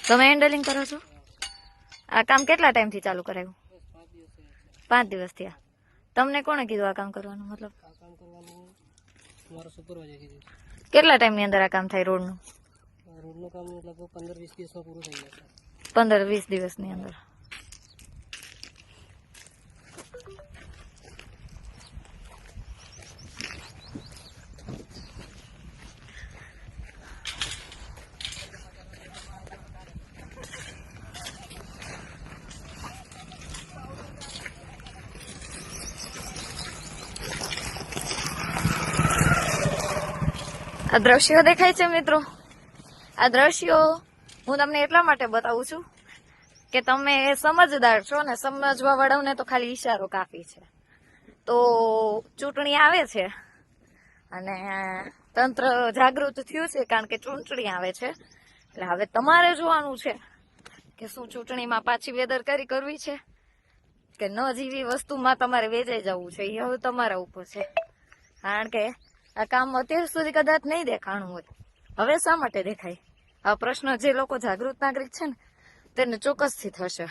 તમે હેન્ડલિંગ કરો છો? આ કામ કેટલા ટાઈમથી ચાલુ કરાયું? 5 દિવસ થયા. તમને કોણે કીધું આ કામ કરવાનું? મતલબ કેટલા ટાઈમની અંદર આ કામ થાય રોડનું? રોડનું કામ લગભગ 15-20 દિવસમાં પૂરું થઈ જશે. 15-20 દિવસની અંદર. આ દ્રશ્યો દેખાય છે મિત્રો, આ દ્રશ્યો હું તમને એટલા માટે બતાવું છું કે તમે સમજદાર છો ને સમજવા વાળાને તો ખાલી ઈશારો કાફી છે. તો ચૂંટણી આવે છે અને તંત્ર જાગૃત થયું છે કારણ કે ચૂંટણી આવે છે, એટલે હવે તમારે જોવાનું છે કે શું ચૂંટણીમાં પાછી બેદરકારી કરવી છે કે ન જીવી વસ્તુમાં તમારે વેચાઈ જવું છે. એ હવે તમારા ઉપર છે, કારણ કે આ કામ અત્યાર સુધી કદાચ નહીં દેખાણું હોય, હવે શા માટે દેખાય? આ પ્રશ્ન જે લોકો જાગૃત નાગરિક છે ને તેને ચોક્કસથી થશે.